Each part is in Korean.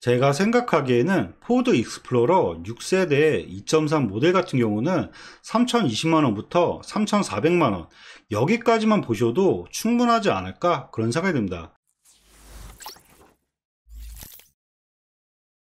제가 생각하기에는 포드 익스플로러 6세대 2.3 모델 같은 경우는 3,020만원부터 3,400만원 여기까지만 보셔도 충분하지 않을까 그런 생각이 듭니다.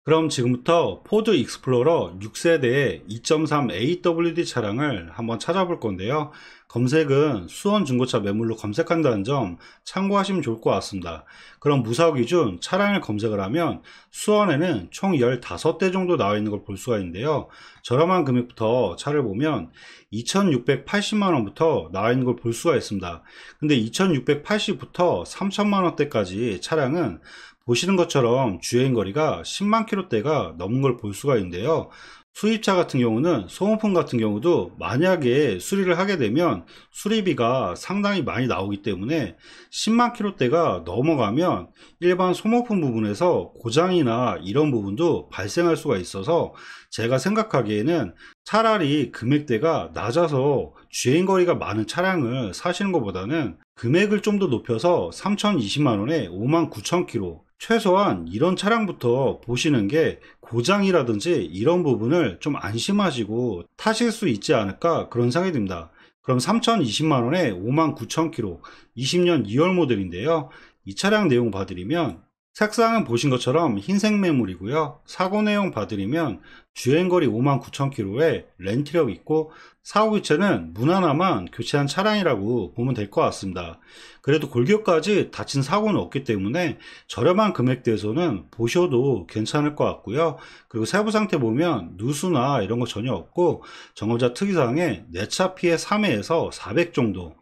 그럼 지금부터 포드 익스플로러 6세대의 2.3 AWD 차량을 한번 찾아볼 건데요. 검색은 수원 중고차 매물로 검색한다는 점 참고하시면 좋을 것 같습니다. 그럼 무사고 기준 차량을 검색을 하면 수원에는 총 15대 정도 나와 있는 걸 볼 수가 있는데요. 저렴한 금액부터 차를 보면 2,680만원부터 나와 있는 걸 볼 수가 있습니다. 근데 2,680부터 3,000만원대까지 차량은 보시는 것처럼 주행거리가 10만 킬로대가 넘는 걸 볼 수가 있는데요. 수입차 같은 경우는 소모품 같은 경우도 만약에 수리를 하게 되면 수리비가 상당히 많이 나오기 때문에 10만 킬로대가 넘어가면 일반 소모품 부분에서 고장이나 이런 부분도 발생할 수가 있어서 제가 생각하기에는 차라리 금액대가 낮아서 주행거리가 많은 차량을 사시는 것보다는 금액을 좀 더 높여서 3,020만원에 59,000km 최소한 이런 차량부터 보시는 게 고장이라든지 이런 부분을 좀 안심하시고 타실 수 있지 않을까 그런 생각이 듭니다. 그럼 3,020만원에 59,000km 20년 2월 모델인데요. 이 차량 내용 봐드리면 색상은 보신 것처럼 흰색 매물이고요. 사고 내용 봐드리면 주행거리 59,000km에 렌트력 있고 사고 교체는 문 하나만 교체한 차량이라고 보면 될 것 같습니다. 그래도 골격까지 다친 사고는 없기 때문에 저렴한 금액대에서는 보셔도 괜찮을 것 같고요. 그리고 세부 상태 보면 누수나 이런 거 전혀 없고 정거자 특이사항에 내차 피해 3회에서 400 정도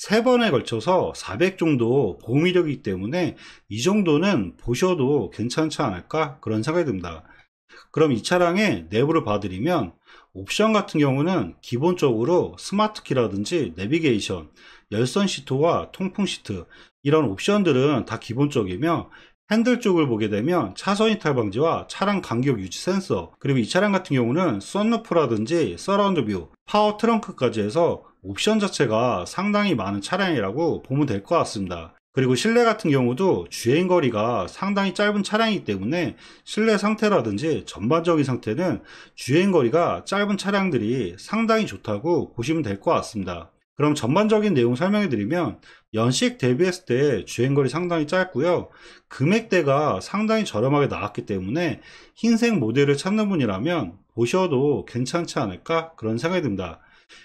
3번에 걸쳐서 400 정도 보험 이력이기 때문에 이 정도는 보셔도 괜찮지 않을까 그런 생각이 듭니다. 그럼 이 차량의 내부를 봐드리면 옵션 같은 경우는 기본적으로 스마트키라든지 내비게이션, 열선 시트와 통풍 시트 이런 옵션들은 다 기본적이며 핸들 쪽을 보게 되면 차선 이탈 방지와 차량 간격 유지 센서, 그리고 이 차량 같은 경우는 썬루프라든지 서라운드 뷰, 파워 트렁크까지 해서 옵션 자체가 상당히 많은 차량이라고 보면 될 것 같습니다. 그리고 실내 같은 경우도 주행거리가 상당히 짧은 차량이기 때문에 실내 상태라든지 전반적인 상태는 주행거리가 짧은 차량들이 상당히 좋다고 보시면 될 것 같습니다. 그럼 전반적인 내용 설명해 드리면 연식 대비했을 때 주행거리 상당히 짧고요. 금액대가 상당히 저렴하게 나왔기 때문에 흰색 모델을 찾는 분이라면 보셔도 괜찮지 않을까 그런 생각이 듭니다.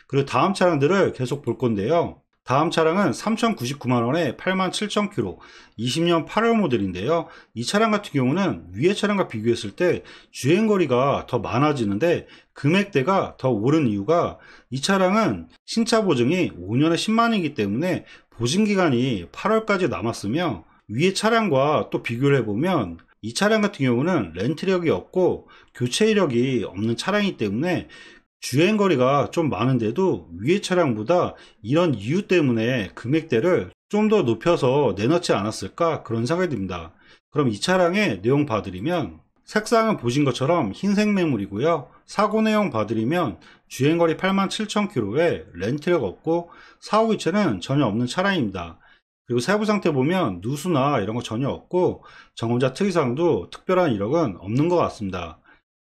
그리고 다음 차량들을 계속 볼 건데요. 다음 차량은 3,099만원에 87,000km 20년 8월 모델인데요. 이 차량 같은 경우는 위의 차량과 비교했을 때 주행거리가 더 많아지는데 금액대가 더 오른 이유가 이 차량은 신차 보증이 5년에 10만이기 때문에 보증기간이 8월까지 남았으며 위의 차량과 또 비교를 해보면 이 차량 같은 경우는 렌트력이 없고 교체 이력이 없는 차량이기 때문에 주행거리가 좀 많은데도 위의 차량보다 이런 이유 때문에 금액대를 좀 더 높여서 내놓지 않았을까 그런 생각이 듭니다. 그럼 이 차량의 내용 봐드리면 색상은 보신 것처럼 흰색 매물이고요. 사고 내용 봐드리면 주행거리 87,000km에 렌트력 없고 사고 교체는 전혀 없는 차량입니다. 그리고 세부 상태 보면 누수나 이런 거 전혀 없고 정원자 특이사항도 특별한 이력은 없는 것 같습니다.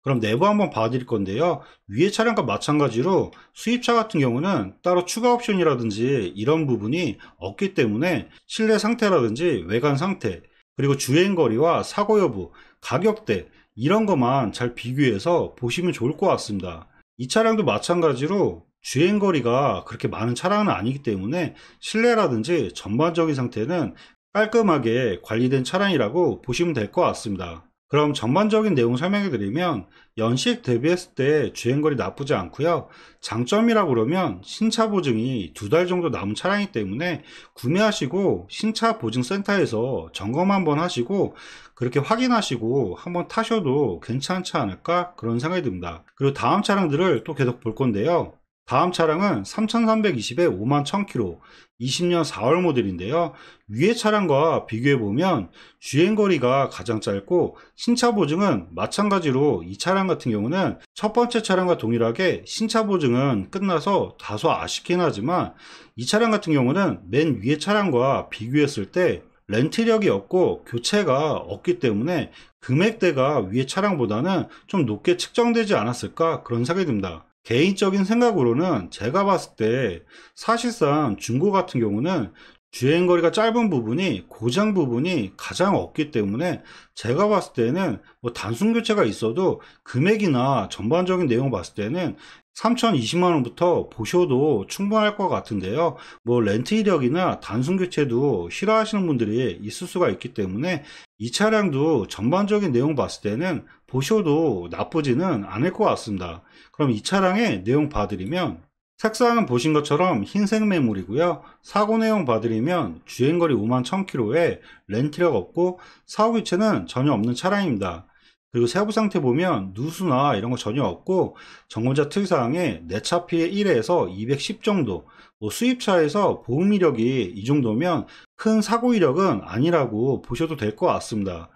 그럼 내부 한번 봐드릴 건데요. 위의 차량과 마찬가지로 수입차 같은 경우는 따로 추가 옵션이라든지 이런 부분이 없기 때문에 실내 상태라든지 외관 상태, 그리고 주행거리와 사고 여부, 가격대 이런 것만 잘 비교해서 보시면 좋을 것 같습니다. 이 차량도 마찬가지로 주행거리가 그렇게 많은 차량은 아니기 때문에 실내라든지 전반적인 상태는 깔끔하게 관리된 차량이라고 보시면 될 것 같습니다. 그럼 전반적인 내용 설명해 드리면 연식 대비했을 때 주행거리 나쁘지 않고요. 장점이라고 그러면 신차 보증이 2달 정도 남은 차량이기 때문에 구매하시고 신차 보증센터에서 점검 한번 하시고 그렇게 확인하시고 한번 타셔도 괜찮지 않을까 그런 생각이 듭니다. 그리고 다음 차량들을 또 계속 볼 건데요. 다음 차량은 3,320에 51,000km 20년 4월 모델인데요. 위의 차량과 비교해보면 주행거리가 가장 짧고 신차 보증은 마찬가지로 이 차량 같은 경우는 첫 번째 차량과 동일하게 신차 보증은 끝나서 다소 아쉽긴 하지만 이 차량 같은 경우는 맨 위의 차량과 비교했을 때 렌트력이 없고 교체가 없기 때문에 금액대가 위의 차량보다는 좀 높게 측정되지 않았을까 그런 생각이 듭니다. 개인적인 생각으로는 제가 봤을 때 사실상 중고 같은 경우는 주행거리가 짧은 부분이 고장 부분이 가장 없기 때문에 제가 봤을 때는 뭐 단순 교체가 있어도 금액이나 전반적인 내용 봤을 때는 3,020만원부터 보셔도 충분할 것 같은데요. 뭐 렌트 이력이나 단순 교체도 싫어하시는 분들이 있을 수가 있기 때문에 이 차량도 전반적인 내용 봤을 때는 보셔도 나쁘지는 않을 것 같습니다. 그럼 이 차량의 내용 봐드리면 색상은 보신 것처럼 흰색 매물이고요. 사고 내용 봐드리면 주행거리 5만 1000km에 렌트력 없고 사후 교체는 전혀 없는 차량입니다. 그리고 세부 상태 보면 누수나 이런 거 전혀 없고 점검자 특이사항에 내차 피해 1에서 210 정도, 뭐 수입차에서 보험 이력이 이 정도면 큰 사고 이력은 아니라고 보셔도 될 것 같습니다.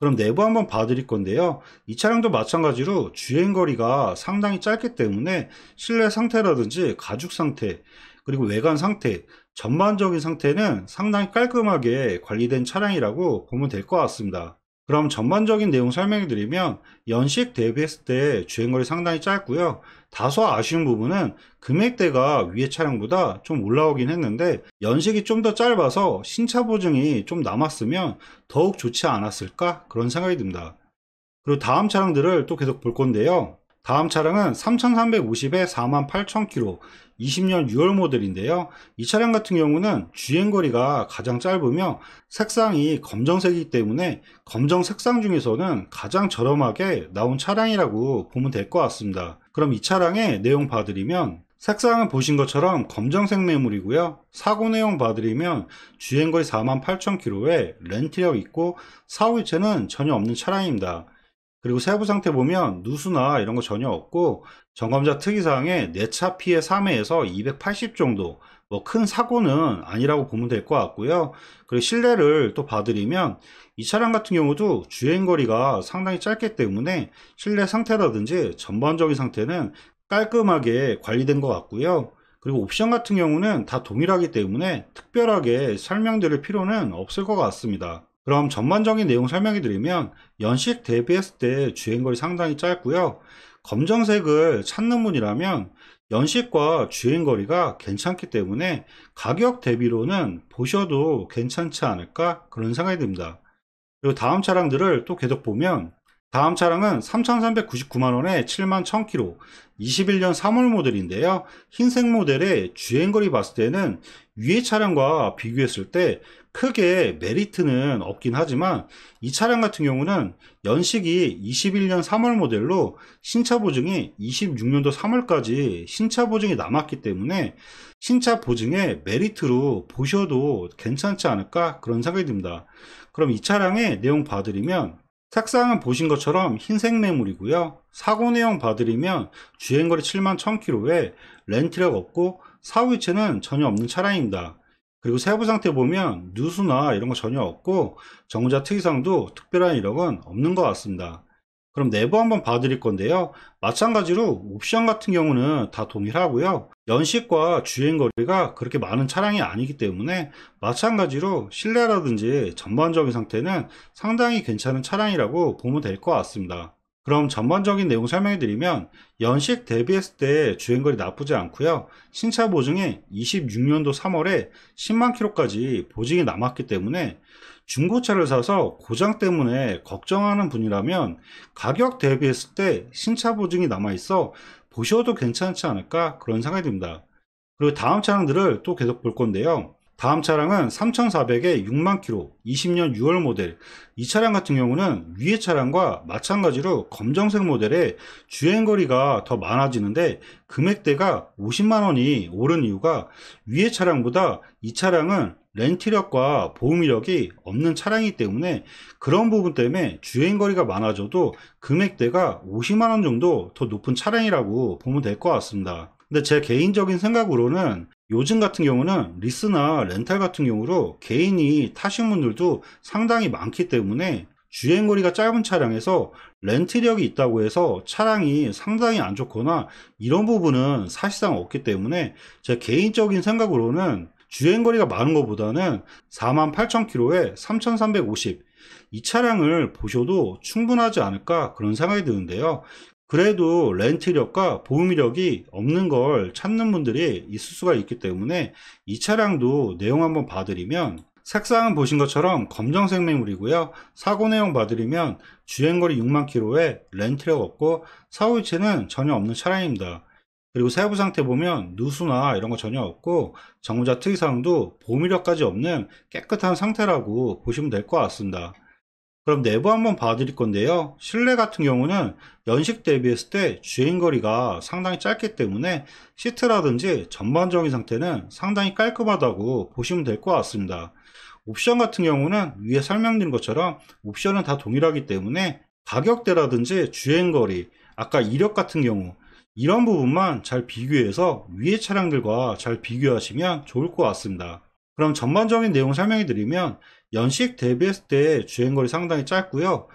그럼 내부 한번 봐드릴 건데요. 이 차량도 마찬가지로 주행거리가 상당히 짧기 때문에 실내 상태라든지 가죽 상태, 그리고 외관 상태, 전반적인 상태는 상당히 깔끔하게 관리된 차량이라고 보면 될 것 같습니다. 그럼 전반적인 내용 설명해 드리면 연식 대비했을 때 주행거리 상당히 짧고요. 다소 아쉬운 부분은 금액대가 위의 차량보다 좀 올라오긴 했는데 연식이 좀 더 짧아서 신차 보증이 좀 남았으면 더욱 좋지 않았을까 그런 생각이 듭니다. 그리고 다음 차량들을 또 계속 볼 건데요. 다음 차량은 3350에 48,000km 20년 6월 모델인데요. 이 차량 같은 경우는 주행거리가 가장 짧으며 색상이 검정색이기 때문에 검정 색상 중에서는 가장 저렴하게 나온 차량이라고 보면 될 것 같습니다. 그럼 이 차량의 내용 봐드리면 색상은 보신 것처럼 검정색 매물이고요. 사고 내용 봐드리면 주행거리 48,000km에 렌트력 있고 사후 교체는 전혀 없는 차량입니다. 그리고 세부 상태 보면 누수나 이런 거 전혀 없고 점검자 특이사항에 내차 피해 3회에서 280 정도, 뭐 큰 사고는 아니라고 보면 될 것 같고요. 그리고 실내를 또 봐드리면 이 차량 같은 경우도 주행거리가 상당히 짧기 때문에 실내 상태라든지 전반적인 상태는 깔끔하게 관리된 것 같고요. 그리고 옵션 같은 경우는 다 동일하기 때문에 특별하게 설명드릴 필요는 없을 것 같습니다. 그럼 전반적인 내용 설명해 드리면 연식 대비했을 때 주행거리 상당히 짧고요. 검정색을 찾는 분이라면 연식과 주행거리가 괜찮기 때문에 가격 대비로는 보셔도 괜찮지 않을까 그런 생각이 듭니다. 그리고 다음 차량들을 또 계속 보면 다음 차량은 3,399만원에 7만 1000km 21년 3월 모델인데요. 흰색 모델의 주행거리 봤을 때는 위의 차량과 비교했을 때 크게 메리트는 없긴 하지만 이 차량 같은 경우는 연식이 21년 3월 모델로 신차 보증이 26년도 3월까지 신차 보증이 남았기 때문에 신차 보증의 메리트로 보셔도 괜찮지 않을까 그런 생각이 듭니다. 그럼 이 차량의 내용 봐드리면 색상은 보신 것처럼 흰색 매물이고요. 사고 내용 봐드리면 주행거리 7만 1000km에 렌트력 없고 사후 교체는 전혀 없는 차량입니다. 그리고 세부 상태 보면 누수나 이런 거 전혀 없고 정자 특이사항도 특별한 이력은 없는 것 같습니다. 그럼 내부 한번 봐드릴 건데요. 마찬가지로 옵션 같은 경우는 다 동일하고요. 연식과 주행거리가 그렇게 많은 차량이 아니기 때문에 마찬가지로 실내라든지 전반적인 상태는 상당히 괜찮은 차량이라고 보면 될 것 같습니다. 그럼 전반적인 내용 설명해 드리면 연식 대비했을 때 주행거리 나쁘지 않고요. 신차 보증이 26년도 3월에 10만 km까지 보증이 남았기 때문에 중고차를 사서 고장 때문에 걱정하는 분이라면 가격 대비했을 때 신차 보증이 남아있어 보셔도 괜찮지 않을까 그런 생각이 듭니다. 그리고 다음 차량들을 또 계속 볼 건데요. 다음 차량은 3400에 6만 km 20년 6월 모델. 이 차량 같은 경우는 위의 차량과 마찬가지로 검정색 모델의 주행거리가 더 많아지는데 금액대가 50만원이 오른 이유가 위의 차량보다 이 차량은 렌트력과 보험 이력이 없는 차량이기 때문에 그런 부분 때문에 주행거리가 많아져도 금액대가 50만원 정도 더 높은 차량이라고 보면 될 것 같습니다. 근데 제 개인적인 생각으로는 요즘 같은 경우는 리스나 렌탈 같은 경우로 개인이 타신 분들도 상당히 많기 때문에 주행거리가 짧은 차량에서 렌트력이 있다고 해서 차량이 상당히 안 좋거나 이런 부분은 사실상 없기 때문에 제 개인적인 생각으로는 주행거리가 많은 것보다는 48,000km에 3,350, 이 차량을 보셔도 충분하지 않을까 그런 생각이 드는데요. 그래도 렌트 이력과 보험 이력이 없는 걸 찾는 분들이 있을 수가 있기 때문에 이 차량도 내용 한번 봐드리면, 색상은 보신 것처럼 검정색 매물이고요. 사고 내용 봐드리면 주행거리 6만 km에 렌트 이력 없고 사고 이체는 전혀 없는 차량입니다. 그리고 세부 상태 보면 누수나 이런 거 전혀 없고 전고자 특이사항도 보험 이력까지 없는 깨끗한 상태라고 보시면 될 것 같습니다. 그럼 내부 한번 봐드릴 건데요. 실내 같은 경우는 연식 대비했을 때 주행거리가 상당히 짧기 때문에 시트라든지 전반적인 상태는 상당히 깔끔하다고 보시면 될 것 같습니다. 옵션 같은 경우는 위에 설명드린 것처럼 옵션은 다 동일하기 때문에 가격대라든지 주행거리, 아까 이력 같은 경우 이런 부분만 잘 비교해서 위의 차량들과 잘 비교하시면 좋을 것 같습니다. 그럼 전반적인 내용 설명해 드리면 연식 대비했을 때 주행거리 상당히 짧고요.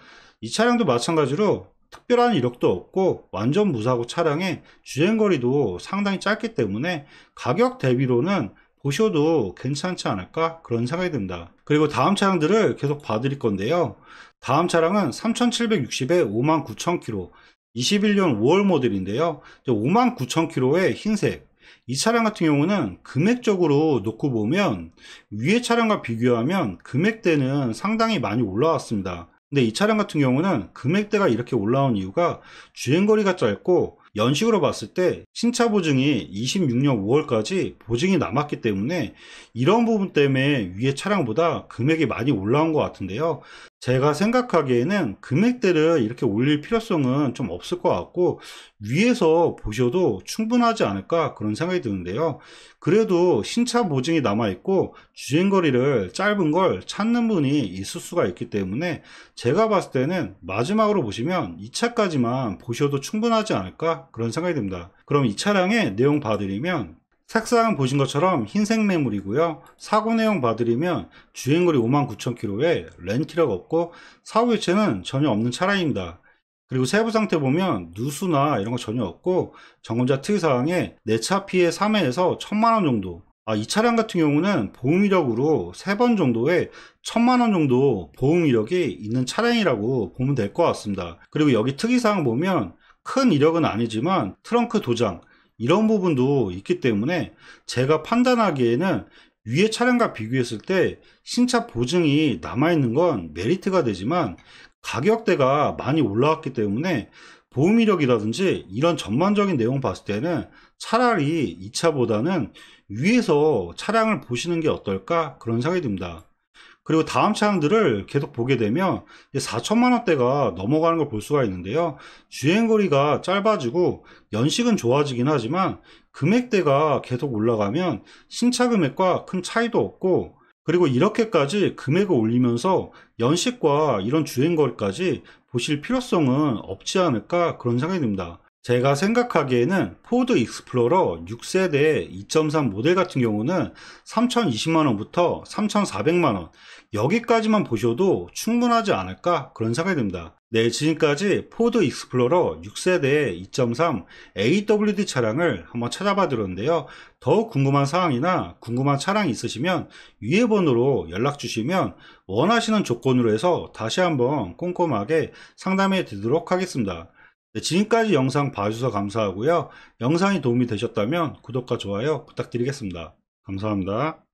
이 차량도 마찬가지로 특별한 이력도 없고 완전 무사고 차량의 주행거리도 상당히 짧기 때문에 가격 대비로는 보셔도 괜찮지 않을까 그런 생각이 듭니다. 그리고 다음 차량들을 계속 봐드릴 건데요. 다음 차량은 3760에 59,000km 21년 5월 모델인데요. 59,000km의 흰색, 이 차량 같은 경우는 금액적으로 놓고 보면 위의 차량과 비교하면 금액대는 상당히 많이 올라왔습니다. 근데 이 차량 같은 경우는 금액대가 이렇게 올라온 이유가 주행거리가 짧고 연식으로 봤을 때 신차 보증이 26년 5월까지 보증이 남았기 때문에 이런 부분 때문에 위의 차량보다 금액이 많이 올라온 것 같은데요. 제가 생각하기에는 금액대를 이렇게 올릴 필요성은 좀 없을 것 같고 위에서 보셔도 충분하지 않을까 그런 생각이 드는데요. 그래도 신차 보증이 남아있고 주행거리를 짧은 걸 찾는 분이 있을 수가 있기 때문에 제가 봤을 때는 마지막으로 보시면 이 차까지만 보셔도 충분하지 않을까 그런 생각이 듭니다. 그럼 이 차량의 내용 봐드리면 색상은 보신 것처럼 흰색 매물이고요. 사고 내용 봐드리면 주행거리 59,000km에 렌트력 없고 사고 일체는 전혀 없는 차량입니다. 그리고 세부 상태 보면 누수나 이런 거 전혀 없고 전고자 특이사항에 내차 피해 3회에서 1,000만원 정도, 이 차량 같은 경우는 보험 이력으로 3번 정도에 1,000만원 정도 보험 이력이 있는 차량이라고 보면 될 것 같습니다. 그리고 여기 특이사항 보면 큰 이력은 아니지만 트렁크 도장 이런 부분도 있기 때문에 제가 판단하기에는 위의 차량과 비교했을 때 신차 보증이 남아있는 건 메리트가 되지만 가격대가 많이 올라왔기 때문에 보험 이력이라든지 이런 전반적인 내용 봤을 때는 차라리 이 차보다는 위에서 차량을 보시는 게 어떨까 그런 생각이 듭니다. 그리고 다음 차량들을 계속 보게 되면 4천만원대가 넘어가는 걸 볼 수가 있는데요. 주행거리가 짧아지고 연식은 좋아지긴 하지만 금액대가 계속 올라가면 신차 금액과 큰 차이도 없고, 그리고 이렇게까지 금액을 올리면서 연식과 이런 주행거리까지 보실 필요성은 없지 않을까 그런 생각이 듭니다. 제가 생각하기에는 포드 익스플로러 6세대 2.3 모델 같은 경우는 3,020만원부터 3,400만원 여기까지만 보셔도 충분하지 않을까 그런 생각이 듭니다. 네, 지금까지 포드 익스플로러 6세대 2.3 AWD 차량을 한번 찾아봐 드렸는데요. 더욱 궁금한 사항이나 궁금한 차량이 있으시면 위에 번호로 연락 주시면 원하시는 조건으로 해서 다시 한번 꼼꼼하게 상담해 드리도록 하겠습니다. 네, 지금까지 영상 봐주셔서 감사하고요. 영상이 도움이 되셨다면 구독과 좋아요 부탁드리겠습니다. 감사합니다.